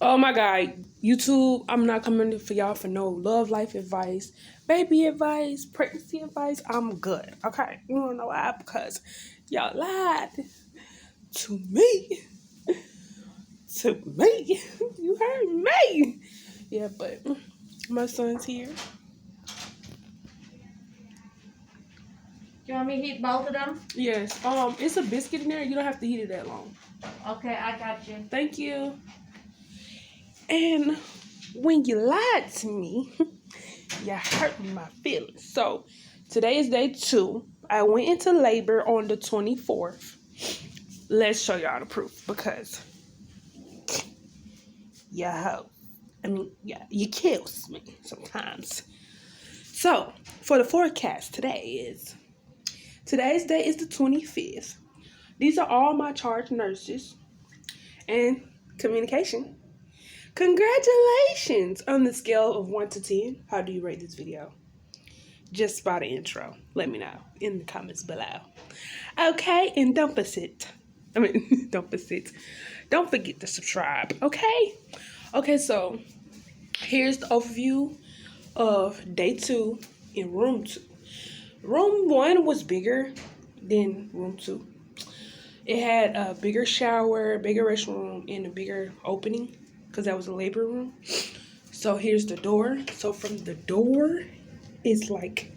Oh my God, YouTube, I'm not coming for y'all for no love life advice, baby advice, pregnancy advice. I'm good. Okay. You wanna know why? Because y'all lied to me. To me. You heard me. Yeah, but my son's here. Do you want me to heat both of them? Yes. It's a biscuit in there. You don't have to heat it that long. Okay, I got you. Thank you. And when you lied to me, you hurt my feelings. So today is day 2. I went into labor on the 24th. Let's show y'all the proof because you kills me sometimes. So for the forecast today's day is the 25th. These are all my charge nurses and communication. Congratulations! On the scale of 1 to 10, how do you rate this video? Just by the intro. Let me know in the comments below. Okay, and don't forget to subscribe, okay? Okay, so here's the overview of day 2 in room 2. Room 1 was bigger than room 2. It had a bigger shower, bigger restroom, and a bigger opening because that was a labor room. So here's the door. So from the door, it's like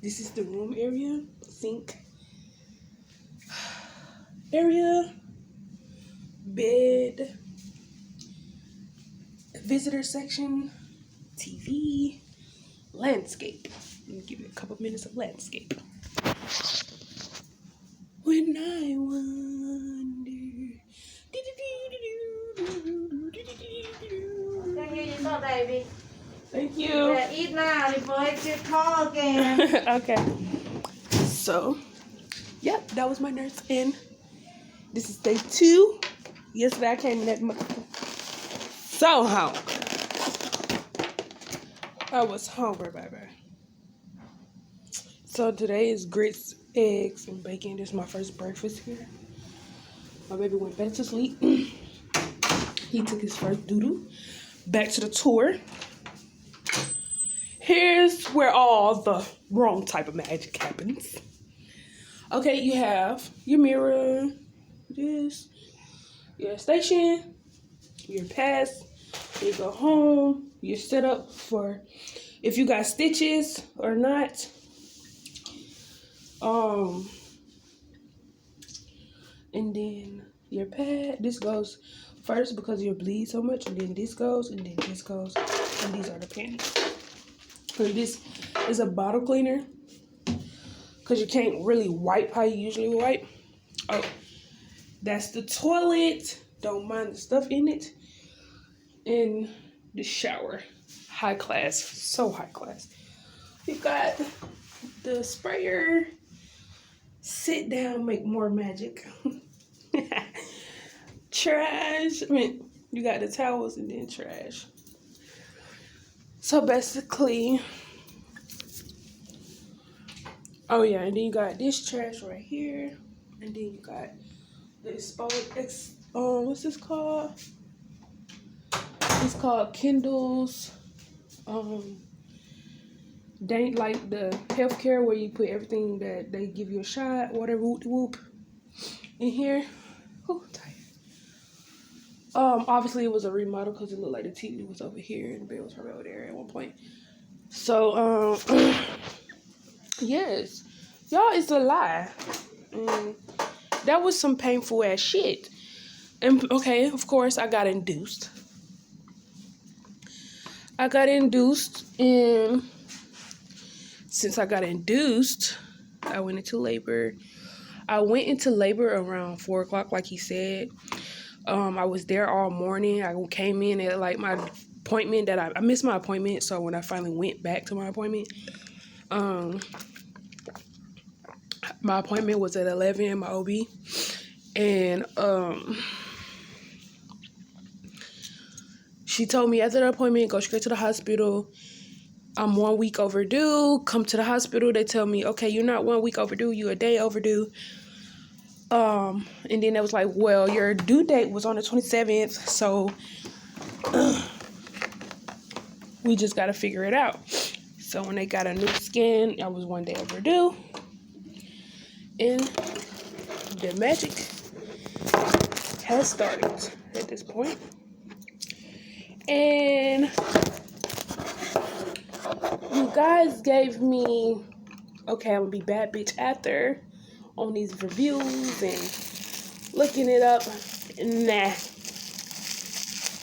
this is the room area, sink area, bed, visitor section, TV, landscape. Let me give you a couple minutes of landscape. When I wonder. Okay, here you go, baby. Thank you. Yeah, eat now before it gets cold again. Okay. So, yep, that was my nurse in. This is day 2. Yesterday I came in that so hungry. I was hungry, baby. So today is grits, eggs, and bacon. This is my first breakfast here. My baby went back to sleep. He took his first doodle. Back to the tour. Here's where all the wrong type of magic happens. Okay, you have your mirror, this, your station, your pass, you go home, you're set up for if you got stitches or not. And then your pad, this goes first because you bleed so much, and then this goes, and then this goes, and these are the panties. And this is a bottle cleaner because you can't really wipe how you usually wipe. Oh, that's the toilet. Don't mind the stuff in it. And the shower. High class. So high class. You got the sprayer. Sit down, make more magic. Trash. You got the towels and then trash. So basically, oh yeah, and then you got this trash right here, and then you got the exposed. What's this called? It's called Kindle's. They like the healthcare where you put everything that they give you a shot, whatever, whoop in here. Oh, tired. Obviously it was a remodel because it looked like the TV was over here and the bed was probably over there at one point. So, yes, y'all, it's a lie. And that was some painful ass shit. And okay, of course, I got induced. And since I got induced, I went into labor. I went into labor around 4 o'clock, like he said. I was there all morning. I came in at like my appointment that I missed my appointment. So when I finally went back to my appointment, my appointment was at 11, my OB. And she told me after the appointment, go straight to the hospital. I'm 1 week overdue. Come to the hospital. They tell me, okay, you're not 1 week overdue. You're a day overdue. And then it was like, well, your due date was on the 27th, so we just got to figure it out. So when they got a new scan, I was 1 day overdue. And the magic has started at this point. And you guys gave me, okay, I'm gonna be bad bitch after on these reviews and looking it up. Nah.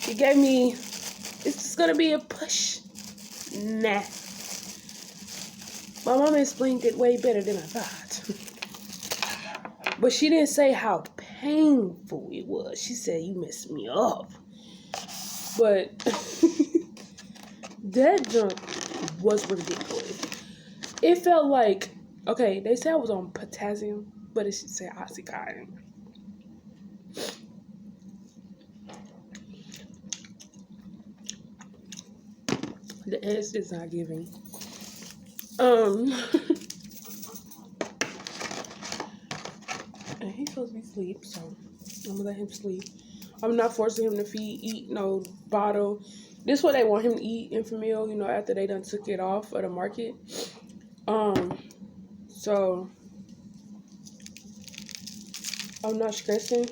You gave me, it's just gonna be a push. Nah. My mom explained it way better than I thought. But she didn't say how painful it was. She said, you messed me up. But that junk was ridiculous. It felt like, okay, they said I was on potassium, but it should say oxycontin. The S is not giving. And he's supposed to be asleep, so I'm gonna let him sleep. I'm not forcing him to eat no bottle. This is what they want him to eat, Enfamil, you know, after they done took it off of the market. So I'm not stressing.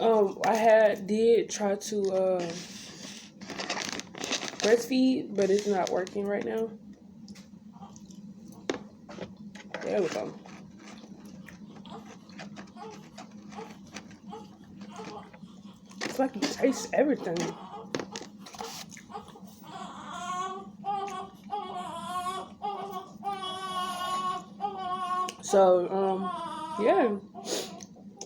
I did try to breastfeed, but it's not working right now. There we go. It's like you taste everything. So, yeah.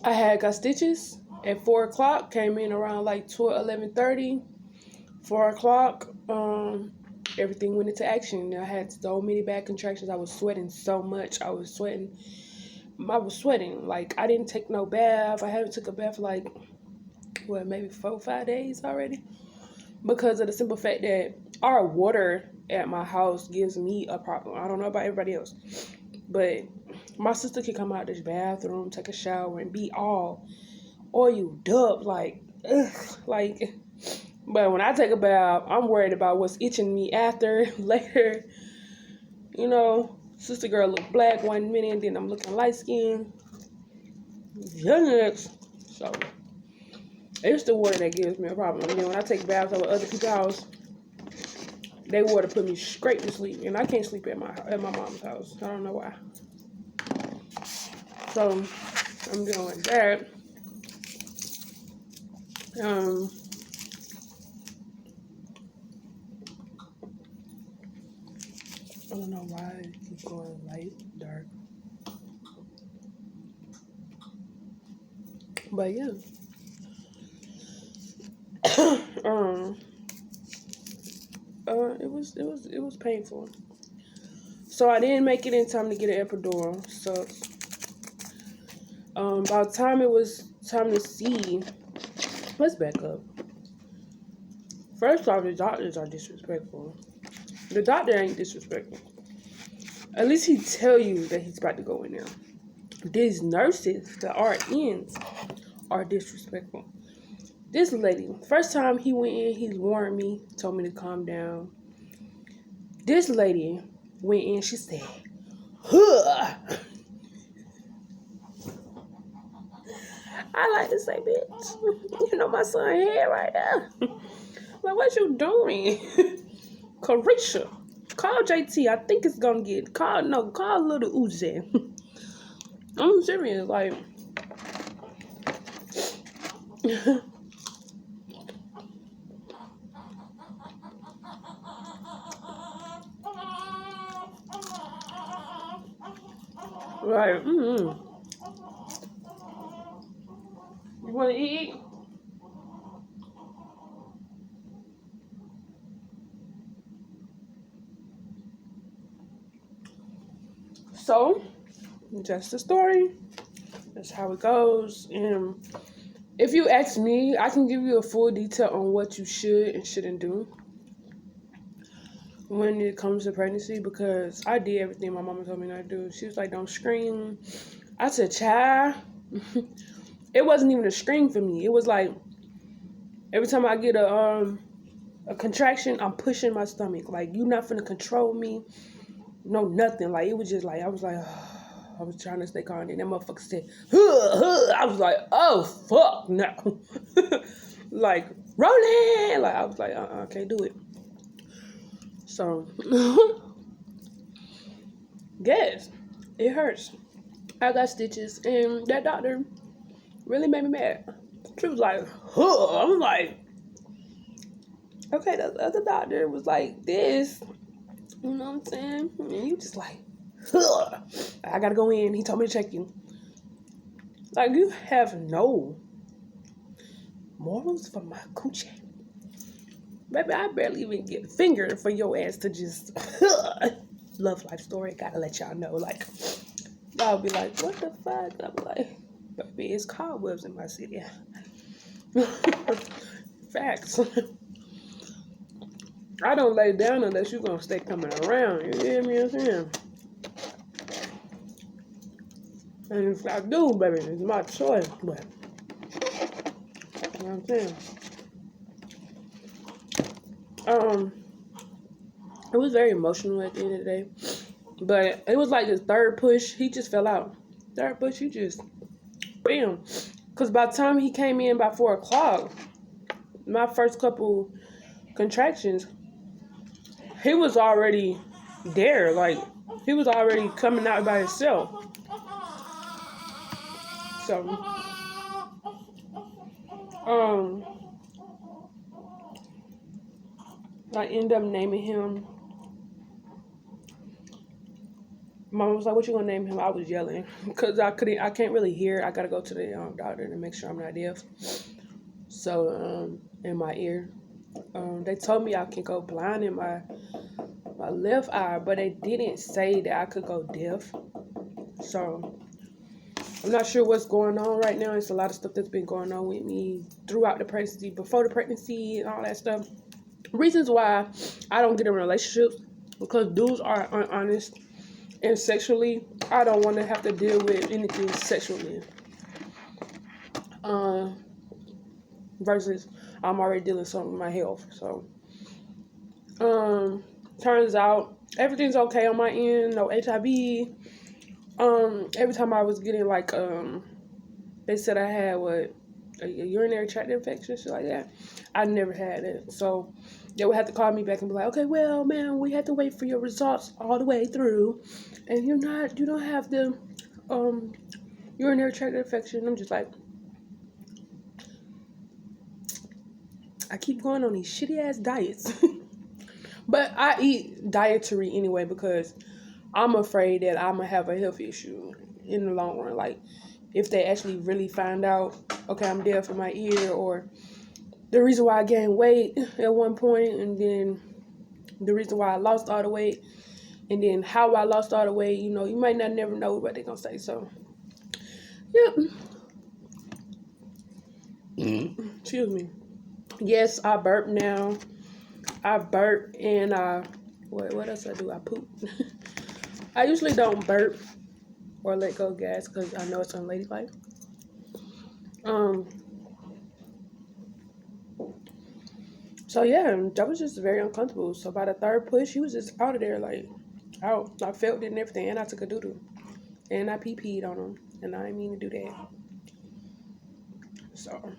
I got stitches at 4 o'clock. Came in around like 11:30. 4 o'clock. Everything went into action. I had so many bad contractions. I was sweating so much. I was sweating. Like, I didn't take no bath. I haven't took a bath for like, maybe 4 or 5 days already. Because of the simple fact that our water at my house gives me a problem. I don't know about everybody else. But my sister can come out this bathroom, take a shower, and be all oiled up. Like, ugh. Like, but when I take a bath, I'm worried about what's itching me after, later. You know, sister girl look black 1 minute, and then I'm looking light skinned. So, it's the water that gives me a problem. And then when I take baths over other people's house, they water put me straight to sleep. And I can't sleep at my mom's house. I don't know why. So, I'm doing that. I don't know why it keeps going light, dark. But yeah. It was painful. So I didn't make it in time to get an epidural. So by the time it was time to see, let's back up. First off, the doctors are disrespectful. The doctor ain't disrespectful. At least he tell you that he's about to go in there. These nurses, the RNs, are disrespectful. This lady, first time he went in, he warned me, told me to calm down. This lady went in, she said, huh. I like to say, bitch, you know my son head right there. Like, what you doing? Carisha, call JT. I think it's gonna get, call little Uzi. I'm serious, like. Right, You wanna eat? So, just the story. That's how it goes. And if you ask me, I can give you a full detail on what you should and shouldn't do when it comes to pregnancy, because I did everything my mama told me not to do. She was like, don't scream, I said, child, it wasn't even a string for me. It was like every time I get a contraction, I'm pushing my stomach. Like, you not finna control me. No, nothing. Like, it was just like, I was like, I was trying to stay calm. And that motherfucker said, huh, huh. I was like, oh, fuck, no. Like, rolling. Like, I was like, I can't do it. So, yes, it hurts. I got stitches, and that doctor really made me mad. She was like, huh. I was like, okay, the other doctor was like this. You know what I'm saying? And you just like, huh. I gotta go in. He told me to check you. Like, you have no morals for my coochie. Baby, I barely even get a finger for your ass to just, love life story. Gotta let y'all know. Like, y'all be like, what the fuck? I'm like, baby, it's cobwebs in my city. Facts. I don't lay down unless you're gonna stay coming around. You hear me? I'm saying? And if I do, baby, it's my choice. But, you know what I'm saying? It was very emotional at the end of the day. But it was like the third push, he just fell out. Third push, he just, bam. Because by the time he came in by 4 o'clock, my first couple contractions, he was already there. Like, he was already coming out by himself. So, I ended up naming him. Mom was like, what you gonna name him? I was yelling because I can't really hear. I gotta go to the doctor to make sure I'm not deaf. So, in my ear, they told me I can go blind in my left eye, but they didn't say that I could go deaf. So, I'm not sure what's going on right now. It's a lot of stuff that's been going on with me throughout the pregnancy, before the pregnancy, and all that stuff. Reasons why I don't get in relationships, because dudes are honest. And sexually, I don't want to have to deal with anything sexually. Versus I'm already dealing with something with my health. So, turns out everything's okay on my end. No HIV. Every time I was getting like, they said I had a urinary tract infection, shit like that. I never had it. So they would have to call me back and be like, okay, well, man, we had to wait for your results all the way through, and you don't have the urinary tract infection. I'm just like, I keep going on these shitty ass diets. But I eat dietary anyway because I'm afraid that I'm gonna have a health issue in the long run. Like, if they actually really find out, okay, I'm deaf in my ear, or the reason why I gained weight at one point, and then the reason why I lost all the weight, and then how I lost all the weight, you know, you might not never know what they're gonna say. So, yeah. Excuse me. Yes, I burp now. I burp and what else I do? I poop. I usually don't burp or let go of gas because I know it's unladylike. So yeah, that was just very uncomfortable. So by the third push, he was just out of there, like, out. I felt it and everything, and I took a doo-doo. And I pee-peed on him, and I didn't mean to do that. So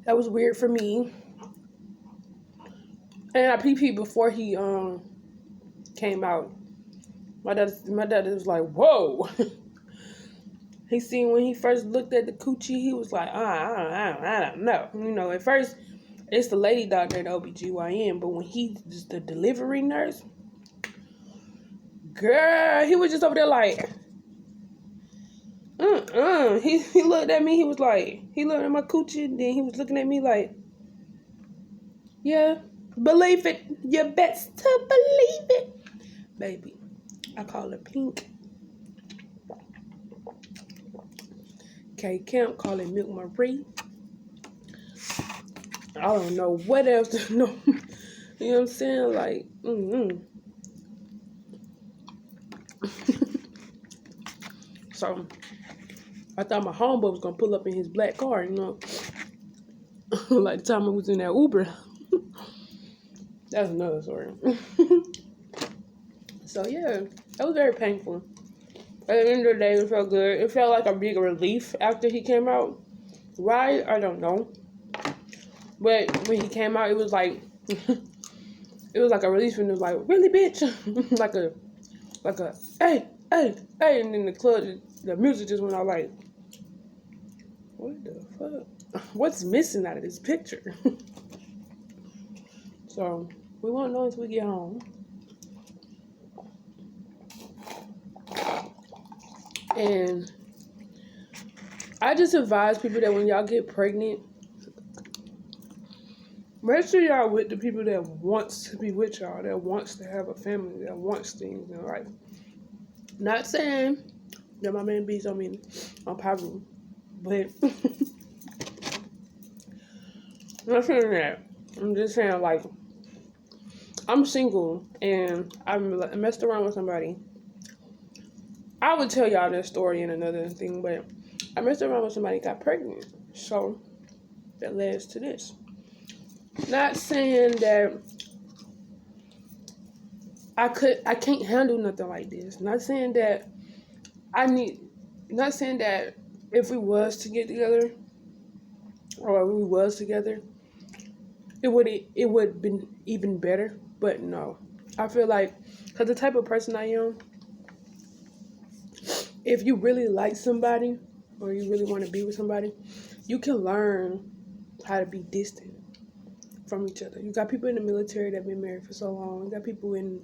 that was weird for me. And I pee-peed before he came out. My dad was like, whoa. He seen when he first looked at the coochie, he was like, I don't know. You know, at first, it's the lady doctor at OBGYN, but when he's just the delivery nurse, girl, he was just over there like, He looked at me, he was like, he looked at my coochie, then he was looking at me like, yeah, believe it. You best to believe it. Baby, I call her Pink. K Camp call it Milk Marie. I don't know what else to know. You know what I'm saying? Like, So I thought my homeboy was gonna pull up in his black car, you know, like the time I was in that Uber. That's another story. So yeah, that was very painful. At the end of the day, it felt good. It felt like a big relief after he came out. Why? I don't know. But when he came out, it was like it was like a relief, and it was like, really, bitch, like a hey, and then the club, the music just went out like, what the fuck? What's missing out of this picture? So we won't know until we get home. And I just advise people that when y'all get pregnant, make sure y'all with the people that wants to be with y'all, that wants to have a family, that wants things in life. Not saying that my man beats on me on Pablo, but I'm not saying that. I'm just saying, like, I'm single and I messed around with somebody. I would tell y'all this story in another thing, but I messed around with somebody, got pregnant. So that leads to this. Not saying that I can't handle nothing like this. Not saying that not saying that if we was to get together or if we was together, it would been even better. But no, I feel like, because the type of person I am, if you really like somebody or you really want to be with somebody, you can learn how to be distant from each other. You got people in the military that have been married for so long. You got people in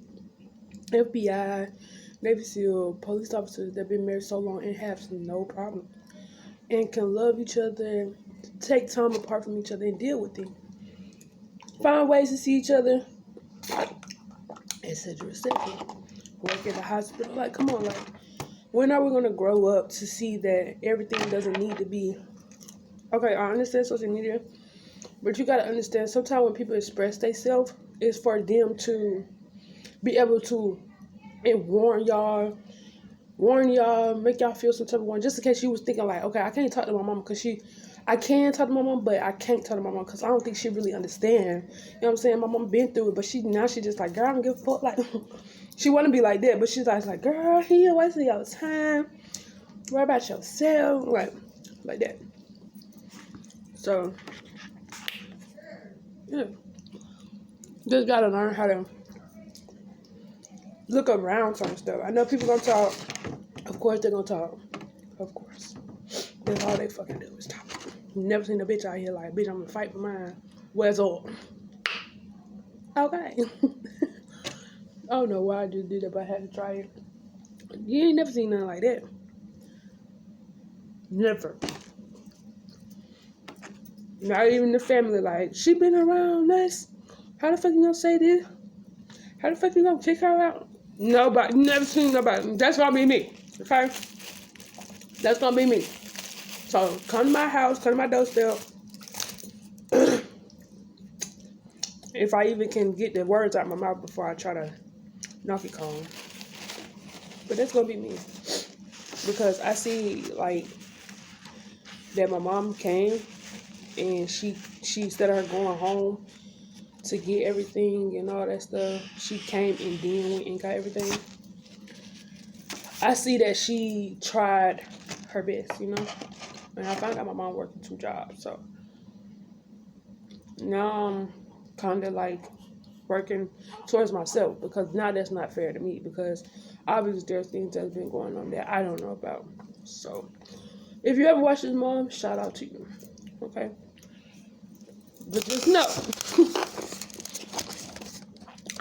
FBI, Navy SEAL, police officers that have been married so long and have no problem and can love each other, take time apart from each other and deal with it. Find ways to see each other, etc., etc. Work at the hospital. Like, come on, like, when are we going to grow up to see that everything doesn't need to be... Okay, I understand social media, but you got to understand, sometimes when people express themselves, it's for them to be able to warn y'all, make y'all feel some type of one, just in case you was thinking like, okay, I can't talk to my mom because I can talk to my mom, but I can't talk to my mom because I don't think she really understand. You know what I'm saying? My mom been through it, but she just like, girl, I don't give a fuck. Like, she want to be like that, but she's like, girl, he wasting y'all time. Worry about yourself, like that. So, yeah, just gotta learn how to look around some stuff. I know people gonna talk. Of course they're gonna talk. Of course. That's all they fucking do is talk. Never seen a bitch out here like, bitch, I'm gonna fight for mine. Where's all? Okay. I don't know why I just did it, but I had to try it. You ain't never seen nothing like that. Never. Not even the family, like, she been around us. How the fuck you gonna say this? How the fuck you gonna kick her out? Nobody, never seen nobody. That's gonna be me, okay? That's gonna be me. So come to my house, come to my doorstep. If I even can get the words out of my mouth before I try to knock it home. But that's gonna be me. Because I see, like, that my mom came and she instead of her going home to get everything and all that stuff, she came and then went and got everything. I see that she tried her best, you know? And I found out my mom working 2 jobs, so now I'm kind of like working towards myself, because now that's not fair to me, because obviously there's things that's been going on that I don't know about. So if you ever watch this, Mom, shout out to you, okay? But just know,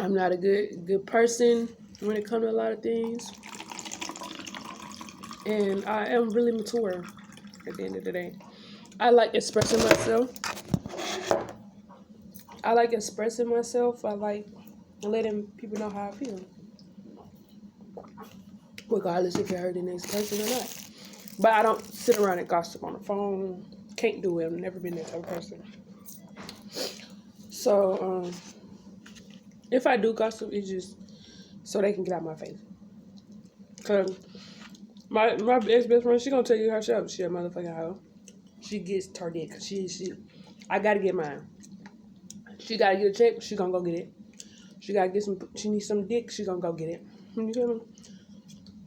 I'm not a good person when it comes to a lot of things, and I am really mature at the end of the day. I like expressing myself. I like letting people know how I feel, regardless if you heard the next person or not. But I don't sit around and gossip on the phone. Can't do it. I've never been that type of person. So, if I do gossip, it's just so they can get out of my face. Because My ex-best friend, she gonna tell you herself. She a motherfucking hoe. She gets her dick. I gotta get mine. She gotta get a check. She gonna go get it. She gotta get some. She needs some dick. She gonna go get it. You feel me?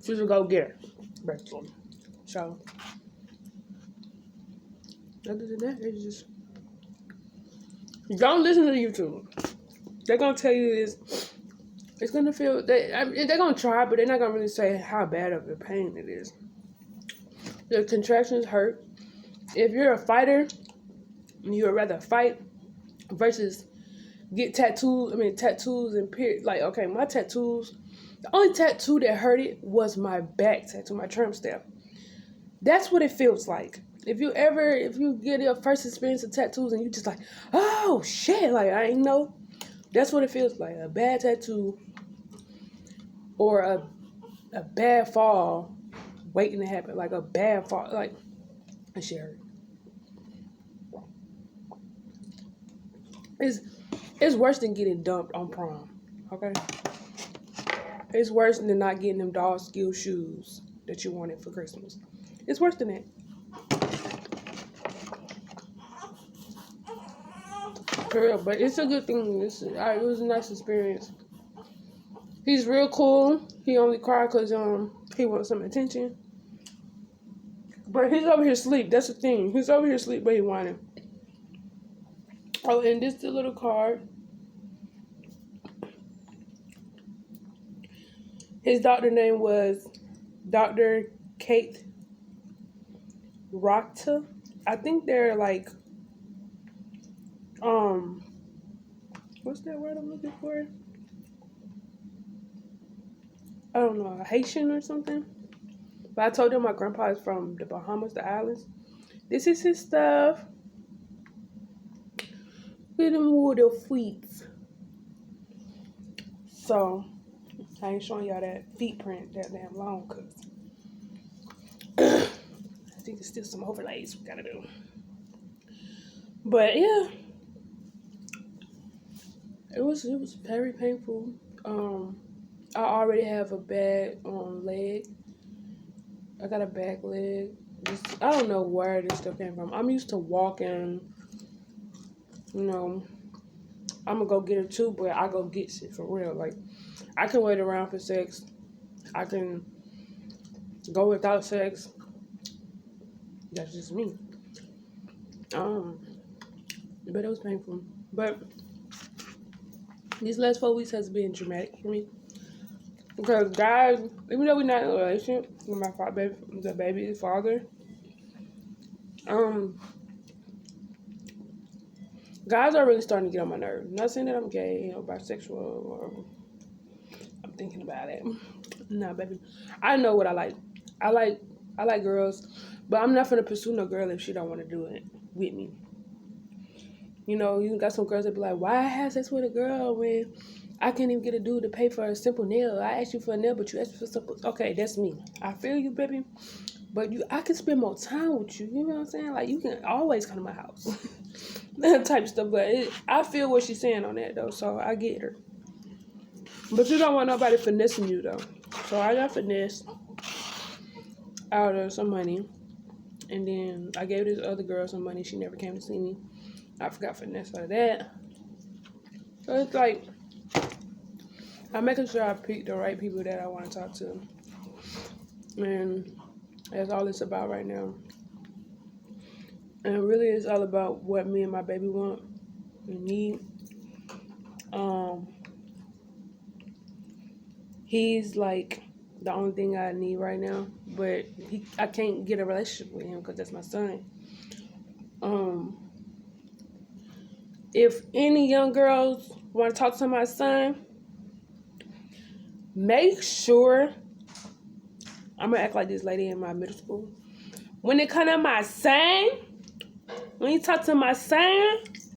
She's gonna go get it. Basically. So other than that, it's just don't listen to YouTube. They're gonna tell you this. It's gonna feel they're gonna try, but they're not gonna really say how bad of a pain it is. The contractions hurt. If you're a fighter, you would rather fight versus get tattoos. Tattoos and period. Like, okay, my tattoos. The only tattoo that hurt it was my back tattoo, my tramp stamp. That's what it feels like. If you get your first experience of tattoos and you just like, oh shit, like I ain't know. That's what it feels like. A bad tattoo or a bad fall waiting to happen. Like a bad fall, like that shit hurt. It's worse than getting dumped on prom. Okay? It's worse than not getting them dog skill shoes that you wanted for Christmas. It's worse than that. For real, but it's a good thing. It was a nice experience. He's real cool. He only cried because he wants some attention. But he's over here asleep. That's the thing. He's over here asleep, but he whining. Oh, and this is the little card. His doctor name was Dr. Kate Rockta. I think they're like, what's that word I'm looking for? I don't know, Haitian or something. But I told him my grandpa is from the Bahamas, the islands. This is his stuff. Look at them little feet. So, I ain't showing y'all that feet print that damn long, cause I think there's still some overlays we gotta do. But yeah, it was very painful. I already have a bad leg. I got a back leg. I don't know where this stuff came from. I'm used to walking. You know, I'm gonna go get it too, but I go get shit for real. Like, I can wait around for sex. I can go without sex. That's just me. But it was painful. But these last 4 weeks has been dramatic for me. Because guys, even though we're not in a relationship with my the baby's father, guys are really starting to get on my nerves. Not saying that I'm gay or bisexual or I'm thinking about it. Nah, baby. I know what I like. I like girls, but I'm not gonna pursue no girl if she don't want to do it with me. You know, you got some girls that be like, why have sex with a girl when I can't even get a dude to pay for a simple nail? I asked you for a nail, but you asked for simple. Okay, that's me. I feel you, baby. But I can spend more time with you. You know what I'm saying? Like, you can always come to my house. That type of stuff. But I feel what she's saying on that, though. So I get her. But you don't want nobody finessing you, though. So I got finessed out of some money. And then I gave this other girl some money. She never came to see me. I forgot finesse out of that. So it's like, I'm making sure I pick the right people that I want to talk to. And that's all it's about right now. And really it's all about what me and my baby want and need. He's like the only thing I need right now. But I can't get a relationship with him because that's my son. If any young girls want to talk to my son, make sure, I'm going to act like this lady in my middle school. When it come to my son, when you talk to my son,